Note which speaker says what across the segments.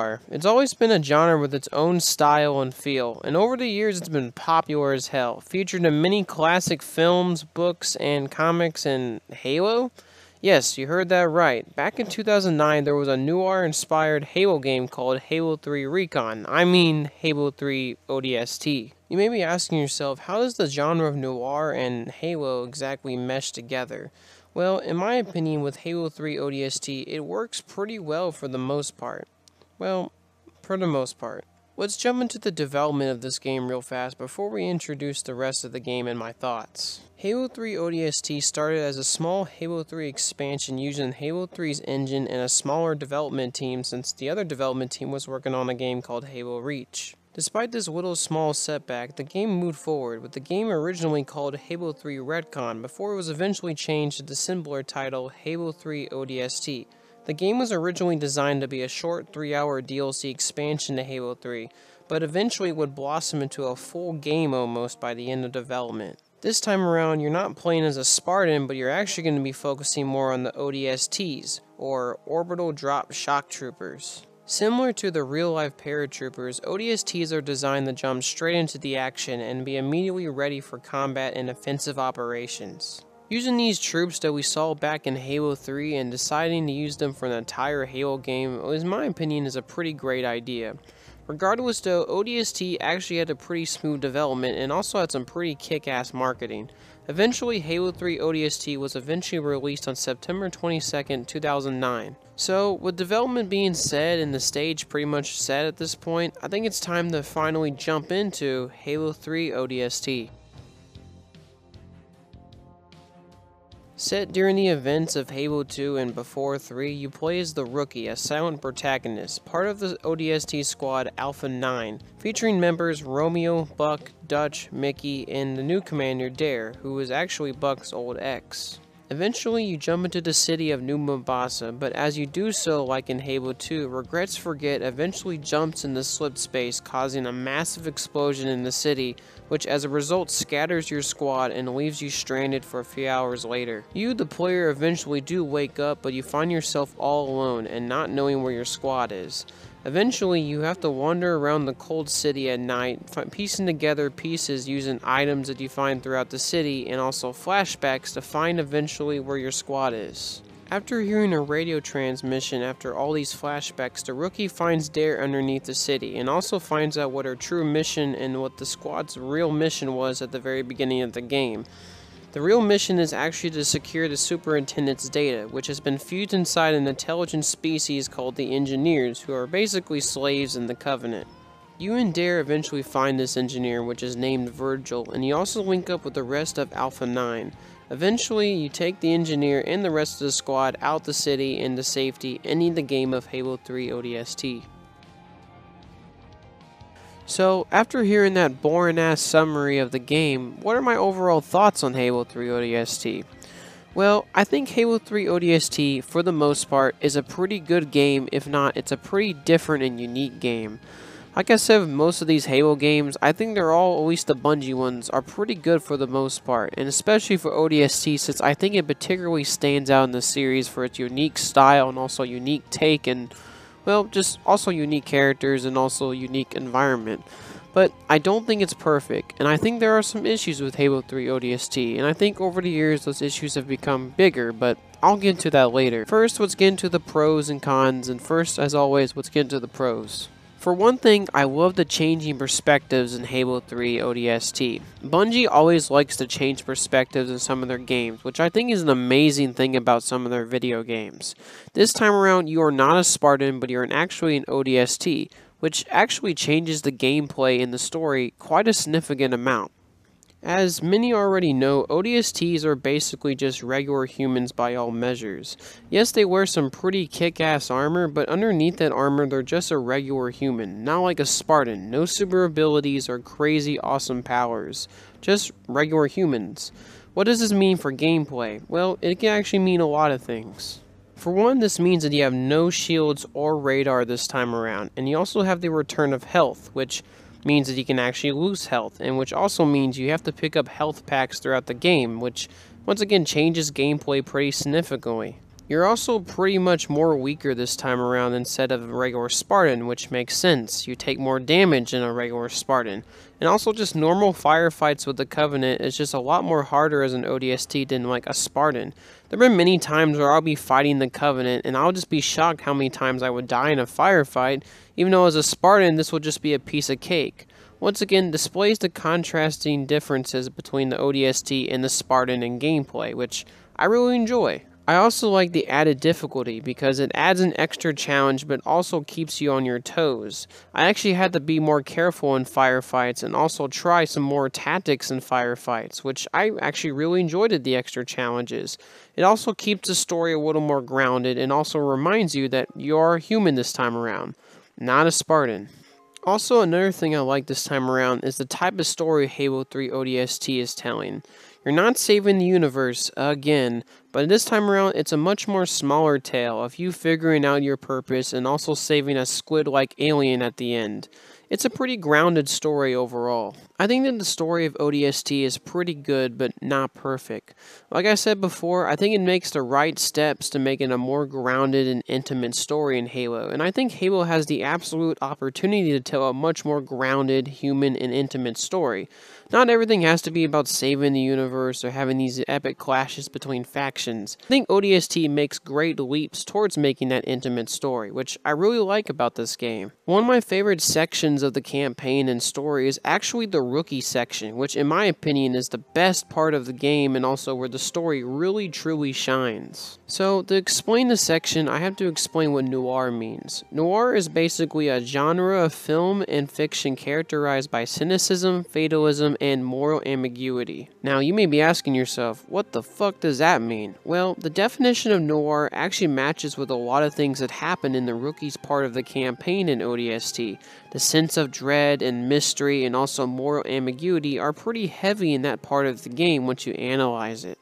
Speaker 1: noir. It's always been a genre with its own style and feel, and over the years it's been popular as hell, featured in many classic films, books, and comics, and Halo? Yes, you heard that right. Back in 2009, there was a noir-inspired Halo game called Halo 3 Recon. I mean, Halo 3 ODST. You may be asking yourself, how does the genre of noir and Halo exactly mesh together? Well, in my opinion, with Halo 3 ODST, it works pretty well for the most part. Well, for the most part. Let's jump into the development of this game real fast before we introduce the rest of the game and my thoughts. Halo 3 ODST started as a small Halo 3 expansion using Halo 3's engine and a smaller development team, since the other development team was working on a game called Halo Reach. Despite this little small setback, the game moved forward, with the game originally called Halo 3 Redcon before it was eventually changed to the simpler title Halo 3 ODST. The game was originally designed to be a short 3-hour DLC expansion to Halo 3, but eventually would blossom into a full game almost by the end of development. This time around, you're not playing as a Spartan, but you're actually going to be focusing more on the ODSTs, or Orbital Drop Shock Troopers. Similar to the real-life paratroopers, ODSTs are designed to jump straight into the action and be immediately ready for combat and offensive operations. Using these troops that we saw back in Halo 3 and deciding to use them for an entire Halo game, in my opinion, is a pretty great idea. Regardless though, ODST actually had a pretty smooth development and also had some pretty kick-ass marketing. Eventually, Halo 3 ODST was eventually released on September 22nd, 2009. So, with development being said and the stage pretty much set at this point, I think it's time to finally jump into Halo 3 ODST. Set during the events of Halo 2 and before 3, you play as the Rookie, a silent protagonist, part of the ODST squad Alpha 9, featuring members Romeo, Buck, Dutch, Mickey, and the new commander Dare, who is actually Buck's old ex. Eventually, you jump into the city of New Mombasa, but as you do so, like in Halo 2, Regrets Forget eventually jumps into slip space, causing a massive explosion in the city, which as a result scatters your squad and leaves you stranded for a few hours later. You, the player, eventually do wake up, but you find yourself all alone and not knowing where your squad is. Eventually, you have to wander around the cold city at night, piecing together pieces using items that you find throughout the city and also flashbacks to find eventually where your squad is. After hearing a radio transmission after all these flashbacks, the Rookie finds Dare underneath the city and also finds out what her true mission and what the squad's real mission was at the very beginning of the game. The real mission is actually to secure the Superintendent's data, which has been fused inside an intelligent species called the Engineers, who are basically slaves in the Covenant. You and Dare eventually find this engineer, which is named Virgil, and you also link up with the rest of Alpha 9. Eventually, you take the engineer and the rest of the squad out the city into safety, ending the game of Halo 3 ODST. So, after hearing that boring-ass summary of the game, what are my overall thoughts on Halo 3 ODST? Well, I think Halo 3 ODST, for the most part, is a pretty good game. If not, it's a pretty different and unique game. Like I said with most of these Halo games, I think they're all, at least the Bungie ones, are pretty good for the most part. And especially for ODST, since I think it particularly stands out in the series for its unique style and also unique take and, well, just also unique characters and also unique environment. But I don't think it's perfect, and I think there are some issues with Halo 3 ODST, and I think over the years those issues have become bigger, but I'll get into that later. First, let's get into the pros and cons, and first, as always, let's get into the pros. For one thing, I love the changing perspectives in Halo 3 ODST. Bungie always likes to change perspectives in some of their games, which I think is an amazing thing about some of their video games. This time around, you are not a Spartan, but you're actually an ODST, which actually changes the gameplay and the story quite a significant amount. As many already know, ODSTs are basically just regular humans by all measures. Yes, they wear some pretty kick-ass armor, but underneath that armor they're just a regular human, not like a Spartan, no super abilities or crazy awesome powers, just regular humans. What does this mean for gameplay? Well, it can actually mean a lot of things. For one, this means that you have no shields or radar this time around, and you also have the return of health, which means that you can actually lose health, and which also means you have to pick up health packs throughout the game, which once again changes gameplay pretty significantly. You're also pretty much more weaker this time around instead of a regular Spartan, which makes sense. You take more damage than a regular Spartan. And also just normal firefights with the Covenant is just a lot more harder as an ODST than like a Spartan. There have been many times where I'll be fighting the Covenant and I'll just be shocked how many times I would die in a firefight, even though as a Spartan this would just be a piece of cake. Once again, displays the contrasting differences between the ODST and the Spartan in gameplay, which I really enjoy. I also like the added difficulty because it adds an extra challenge but also keeps you on your toes. I actually had to be more careful in firefights and also try some more tactics in firefights, which I actually really enjoyed the extra challenges. It also keeps the story a little more grounded and also reminds you that you're human this time around, not a Spartan. Also, another thing I like this time around is the type of story Halo 3 ODST is telling. You're not saving the universe again, but this time around it's a much more smaller tale of you figuring out your purpose and also saving a squid-like alien at the end. It's a pretty grounded story overall. I think that the story of ODST is pretty good, but not perfect. Like I said before, I think it makes the right steps to make it a more grounded and intimate story in Halo, and I think Halo has the absolute opportunity to tell a much more grounded, human, and intimate story. Not everything has to be about saving the universe or having these epic clashes between factions. I think ODST makes great leaps towards making that intimate story, which I really like about this game. One of my favorite sections of the campaign and story is actually the rookie section, which in my opinion is the best part of the game and also where the story really truly shines. So to explain the section, I have to explain what noir means. Noir is basically a genre of film and fiction characterized by cynicism, fatalism, and moral ambiguity. Now you may be asking yourself, what the fuck does that mean? Well, the definition of noir actually matches with a lot of things that happen in the rookie's part of the campaign in ODST. The sense of dread and mystery and also moral ambiguity are pretty heavy in that part of the game once you analyze it.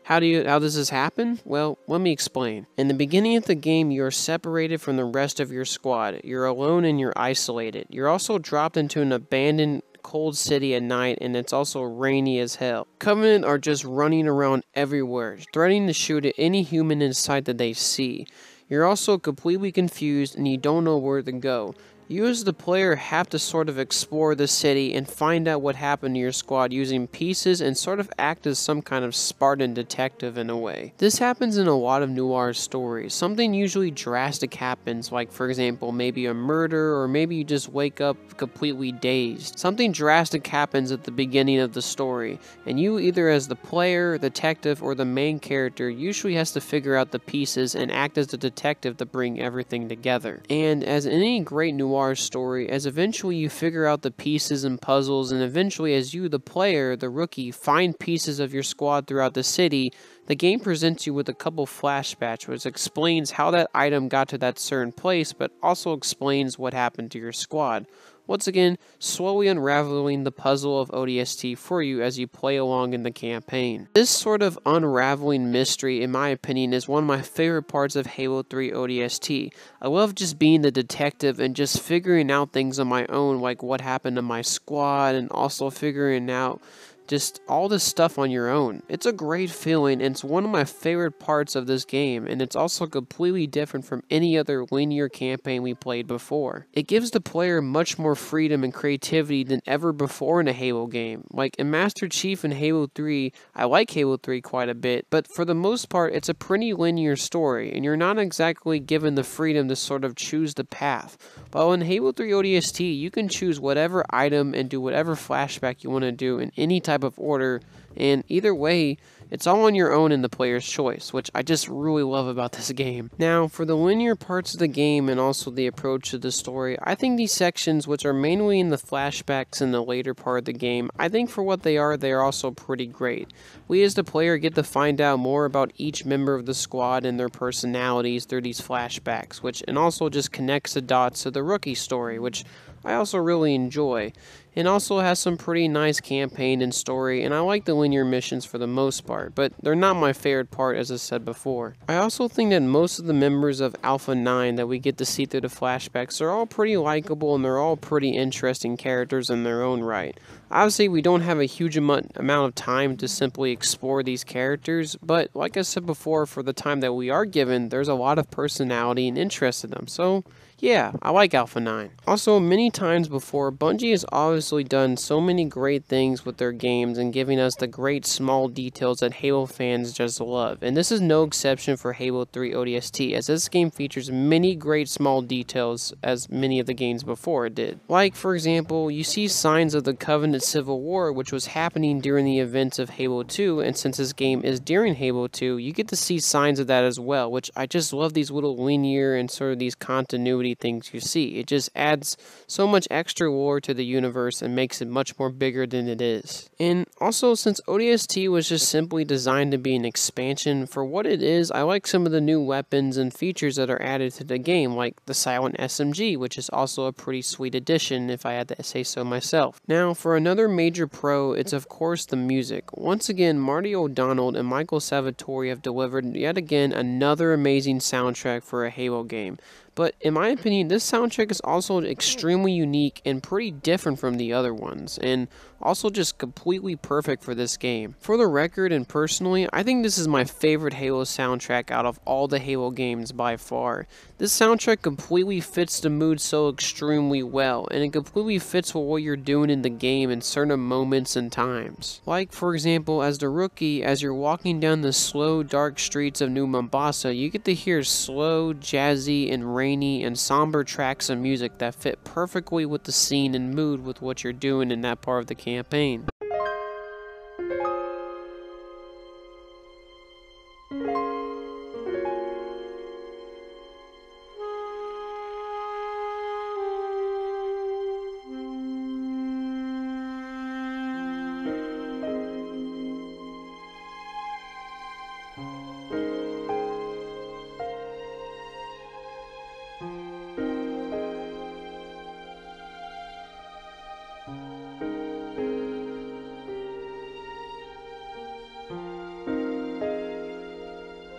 Speaker 1: How does this happen? Well, let me explain. In the beginning of the game, you're separated from the rest of your squad. You're alone and you're isolated. You're also dropped into an abandoned cold city at night, and it's also rainy as hell. Covenant are just running around everywhere, threatening to shoot at any human in sight that they see. You're also completely confused and you don't know where to go. You as the player have to sort of explore the city and find out what happened to your squad using pieces and sort of act as some kind of Spartan detective in a way. This happens in a lot of noir stories. Something usually drastic happens, like for example maybe a murder, or maybe you just wake up completely dazed. Something drastic happens at the beginning of the story, and you either as the player, detective, or the main character usually has to figure out the pieces and act as the detective to bring everything together. And as in any great noir story, as eventually you figure out the pieces and puzzles, and eventually as you, the player, the rookie, find pieces of your squad throughout the city, the game presents you with a couple flashbacks which explains how that item got to that certain place, but also explains what happened to your squad. Once again, slowly unraveling the puzzle of ODST for you as you play along in the campaign. This sort of unraveling mystery, in my opinion, is one of my favorite parts of Halo 3 ODST. I love just being the detective and just figuring out things on my own, like what happened to my squad, and also figuring out just all this stuff on your own. It's a great feeling, and it's one of my favorite parts of this game, and it's also completely different from any other linear campaign we played before. It gives the player much more freedom and creativity than ever before in a Halo game. Like in Master Chief and Halo 3, I like Halo 3 quite a bit, but for the most part it's a pretty linear story, and you're not exactly given the freedom to sort of choose the path. While in Halo 3 ODST, you can choose whatever item and do whatever flashback you want to do in any type of order, and either way, it's all on your own in the player's choice, which I just really love about this game. Now, for the linear parts of the game and also the approach to the story, I think these sections, which are mainly in the flashbacks in the later part of the game, I think for what they are also pretty great. We as the player get to find out more about each member of the squad and their personalities through these flashbacks, which and also just connects the dots to the rookie story, which I also really enjoy. It also has some pretty nice campaign and story, and I like the linear missions for the most part, but they're not my favorite part as I said before. I also think that most of the members of Alpha 9 that we get to see through the flashbacks are all pretty likable and they're all pretty interesting characters in their own right. Obviously, we don't have a huge amount of time to simply explore these characters, but like I said before, for the time that we are given, there's a lot of personality and interest in them, so yeah, I like Alpha 9. Also, many times before, Bungie has obviously done so many great things with their games and giving us the great small details that Halo fans just love. And this is no exception for Halo 3 ODST, as this game features many great small details as many of the games before it did. Like, for example, you see signs of the Covenant Civil War, which was happening during the events of Halo 2, and since this game is during Halo 2, you get to see signs of that as well, which I just love these little linear and sort of these continuity things you see. It just adds so much extra lore to the universe and makes it much more bigger than it is. And also, since ODST was just simply designed to be an expansion for what it is, I like some of the new weapons and features that are added to the game, like the Silent SMG, which is also a pretty sweet addition if I had to say so myself. Now, for another major pro, it's of course the music. Once again, Marty O'Donnell and Michael Salvatore have delivered yet again another amazing soundtrack for a Halo game. But in my opinion, this soundtrack is also extremely unique and pretty different from the other ones, and also just completely perfect for this game. For the record and personally, I think this is my favorite Halo soundtrack out of all the Halo games by far. This soundtrack completely fits the mood so extremely well, and it completely fits with what you're doing in the game in certain moments and times. Like, for example, as the rookie, as you're walking down the slow, dark streets of New Mombasa, you get to hear slow, jazzy, and rainy and somber tracks of music that fit perfectly with the scene and mood with what you're doing in that part of the campaign.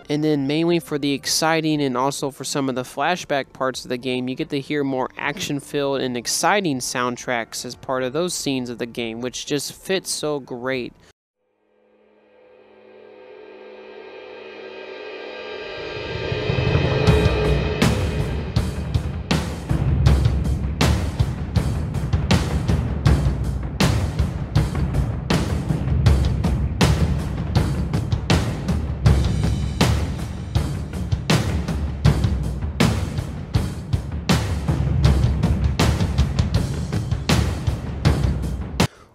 Speaker 1: And then mainly for the exciting and also for some of the flashback parts of the game, you get to hear more action-filled and exciting soundtracks as part of those scenes of the game, which just fits so great.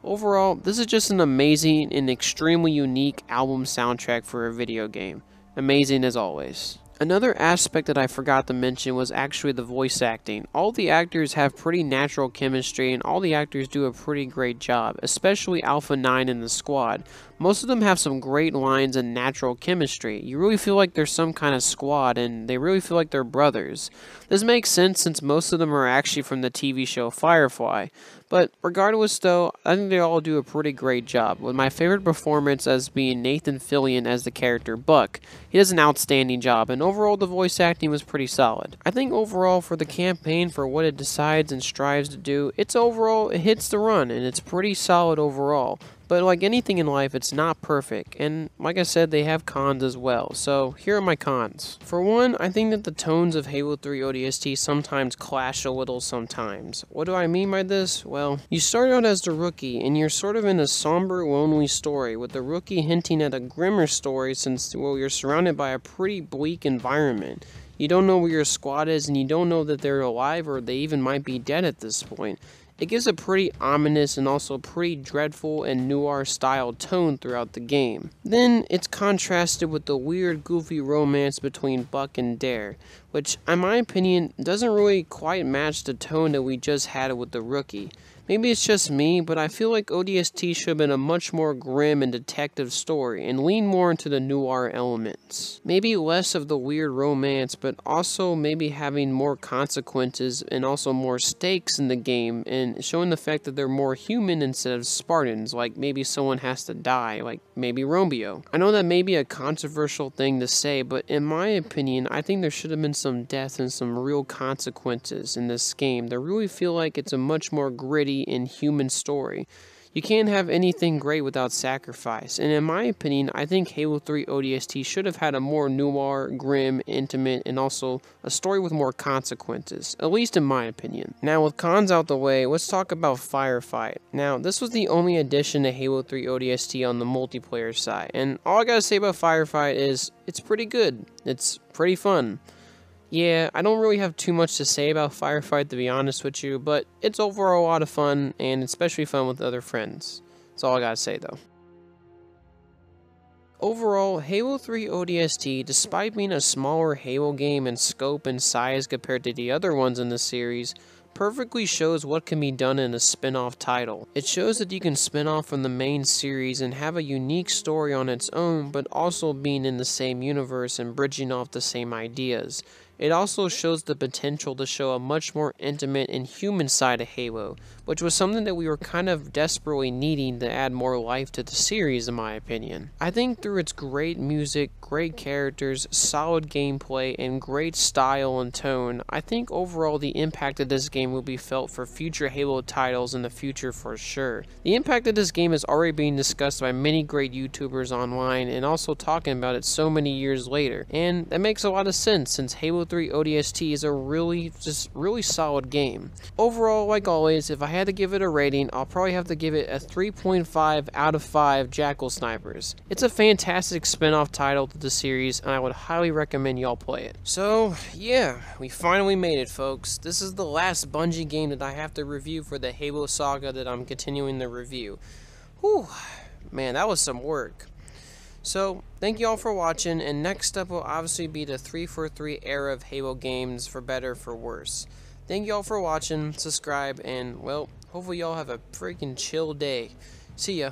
Speaker 1: Overall, this is just an amazing and extremely unique album soundtrack for a video game. Amazing as always. Another aspect that I forgot to mention was actually the voice acting. All the actors have pretty natural chemistry and all the actors do a pretty great job, especially Alpha 9 and the squad. Most of them have some great lines and natural chemistry. You really feel like they're some kind of squad and they really feel like they're brothers. This makes sense since most of them are actually from the TV show Firefly. But regardless though, I think they all do a pretty great job, with my favorite performance as being Nathan Fillion as the character Buck. He does an outstanding job, and overall the voice acting was pretty solid. I think overall for the campaign, for what it decides and strives to do, it hits the run, and it's pretty solid overall. But like anything in life, it's not perfect, and like I said, they have cons as well, so here are my cons. For one, I think that the tones of Halo 3 ODST sometimes clash a little sometimes. What do I mean by this? Well, you start out as the rookie, and you're sort of in a somber, lonely story, with the rookie hinting at a grimmer story since, well, you're surrounded by a pretty bleak environment. You don't know where your squad is, and you don't know that they're alive or they even might be dead at this point. It gives a pretty ominous and also pretty dreadful and noir style tone throughout the game. Then it's contrasted with the weird goofy romance between Buck and Dare, which in my opinion doesn't really quite match the tone that we just had with the rookie. Maybe it's just me, but I feel like ODST should have been a much more grim and detective story and lean more into the noir elements. Maybe less of the weird romance, but also maybe having more consequences and also more stakes in the game and showing the fact that they're more human instead of Spartans, like maybe someone has to die, like maybe Romeo. I know that may be a controversial thing to say, but in my opinion, I think there should have been some death and some real consequences in this game. I really feel like it's a much more gritty and human story. You can't have anything great without sacrifice, and in my opinion, I think Halo 3 ODST should have had a more noir, grim, intimate, and also a story with more consequences, at least in my opinion. Now, with cons out the way, let's talk about Firefight. Now, this was the only addition to Halo 3 ODST on the multiplayer side, and all I gotta say about Firefight is, it's pretty good. It's pretty fun. Yeah, I don't really have too much to say about Firefight, to be honest with you, but it's overall a lot of fun, and especially fun with other friends. That's all I gotta say, though. Overall, Halo 3 ODST, despite being a smaller Halo game in scope and size compared to the other ones in the series, perfectly shows what can be done in a spin-off title. It shows that you can spin off from the main series and have a unique story on its own, but also being in the same universe and bridging off the same ideas. It also shows the potential to show a much more intimate and human side of Halo, which was something that we were kind of desperately needing to add more life to the series, in my opinion. I think through its great music, great characters, solid gameplay, and great style and tone, I think overall the impact of this game will be felt for future Halo titles in the future for sure. The impact of this game is already being discussed by many great YouTubers online and also talking about it so many years later, and that makes a lot of sense since Halo 3 ODST is a really solid game. Overall, like always, if I had to give it a rating, I'll probably have to give it a 3.5 out of 5 Jackal Snipers. It's a fantastic spin-off title to the series, and I would highly recommend y'all play it. So, yeah, we finally made it, folks. This is the last Bungie game that I have to review for the Halo saga that I'm continuing the review. Whew, man, that was some work. So, thank you all for watching, and next up will obviously be the 343 era of Halo games, for better or for worse. Thank you all for watching, subscribe, and, well, hopefully y'all have a freaking chill day. See ya.